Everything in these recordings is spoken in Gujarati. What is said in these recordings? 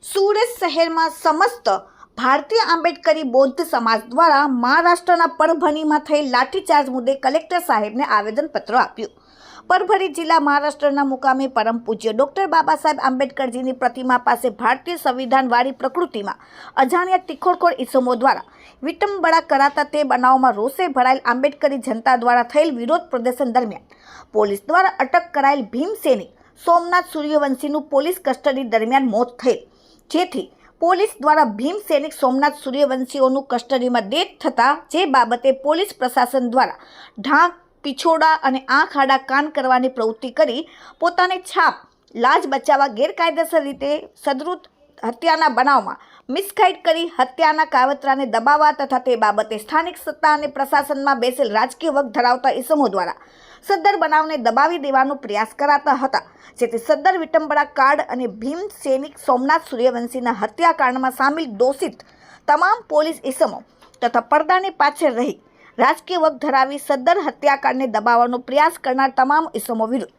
સુરત શહેરમાં સમસ્ત ભારતીય આંબેડકરી બૌદ્ધ સમાજ દ્વારા મહારાષ્ટ્રના પરભણીમાં થયેલ લાઠીચાર્જ મુદ્દે કલેક્ટર સાહેબને આવેદનપત્ર આપ્યું. પરભણી જિલ્લા મહારાષ્ટ્રના મુકામે પરમ પૂજ્ય ડૉક્ટર બાબા સાહેબ આંબેડકરજીની પ્રતિમા પાસે ભારતીય સંવિધાનવાળી પ્રકૃતિમાં અજાણ્યા ટીખોડખોર ઈસમો દ્વારા વિટંબણા કરાતા તે બનાવમાં રોષે ભરાયેલ આંબેડકરી જનતા દ્વારા થયેલ વિરોધ પ્રદર્શન દરમિયાન પોલીસ દ્વારા અટક કરાયેલ ભીમ સૈનિક સોમનાથ સૂર્યવંશીનું પોલીસ કસ્ટડી દરમિયાન મોત થયેલ, જેથી પોલીસ દ્વારા ભીમ સૈનિક સોમનાથ સૂર્યવંશીઓનું કસ્ટડીમાં ડેથ થતાં જે બાબતે પોલીસ પ્રશાસન દ્વારા ઢાંક, પીછોડા અને આંખ આડા કાન કરવાની પ્રવૃત્તિ કરી પોતાની છાપ લાજ બચાવવા ગેરકાયદેસર રીતે સદરૂપ હત્યાના બનાવમાં મિસગાઈડ કરી હત્યાના કાવતરાને દબાવવા તથા તે બાબતે સ્થાનિક સત્તા અને પ્રશાસનમાં બેસેલ રાજકીય વગ ધરાવતા ઇસમો દ્વારા સદ્દર બનાવને દબાવી દેવાનો પ્રયાસ કરાતા હતા, જેથી સદ્દર વિટંબણા કાંડ અને ભીમ સૈનિક સોમનાથ સૂર્યવંશીના હત્યાકાંડમાં સામેલ દોષિત તમામ પોલીસ ઇસમો તથા પડદાની પાછળ રહી રાજકીય વગ ધરાવી સદ્દર હત્યાકાંડને દબાવવાનો પ્રયાસ કરનાર તમામ ઇસમો વિરુદ્ધ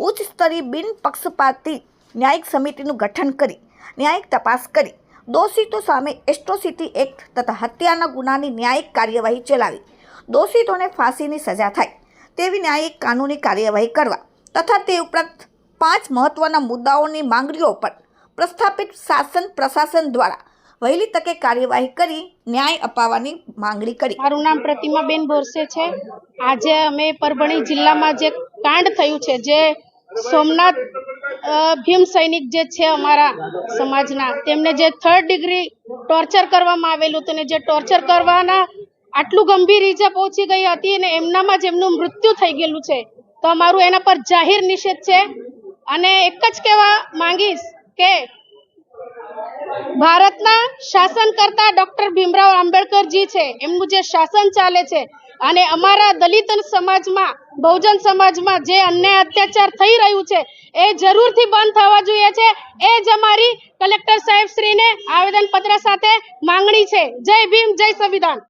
ઉચ્ચ સ્તરીય બિનપક્ષપાતી ન્યાયિક સમિતિનું ગઠન કરી ન્યાયિક તપાસ કરી દોષિતો સામે એટ્રોસિટી એક્ટ તથા હત્યાના ગુનાની ન્યાયિક કાર્યવાહી ચલાવી દોષિતોને ફાંસીની સજા થાય તેવી ન્યાયિક કાનૂની કાર્યવાહી કરવા તથા તે ઉપરાંત 5 મહત્વના મુદ્દાઓની માંગણીઓ પર પ્રસ્થાપિત શાસન પ્રશાસન દ્વારા વહેલી તકે કાર્યવાહી કરી ન્યાય અપાવવાની માંગણી કરી. મારું નામ પ્રતિમાબેન બોરસે છે. આજે અમે પરભણી જિલ્લામાં જે કાંડ થયું છે, જે સોમનાથ ભીમ સૈનિક જે છે અમારા સમાજના, તેમને જે 3rd ડિગ્રી ટોર્ચર કરવામાં આવેલું હતું ને જે ટોર્ચર કરવાના આટલું ગંભીર ઈજા પહોંચી ગઈ હતી અને એમનામાં જ એમનું મૃત્યુ થઈ ગયેલું છે, તો અમારું એના પર જાહેર નિષેધ છે. અને એક જ કહેવા માંગીશ કે ભારતના શાસન કરતા ડોક્ટર ભીમરાવ આંબેડકરજી છે, એમનું જે શાસન ચાલે છે અને અમારા દલિત સમાજમાં, બહુજન સમાજમાં જે અન્યાય અત્યાચાર થઈ રહ્યું છે એ જરૂરથી બંધ થવા જોઈએ છે. એ જ અમારી કલેક્ટર સાહેબ શ્રીને આવેદનપત્ર સાથે માંગણી છે. જય ભીમ, જય સંવિધાન.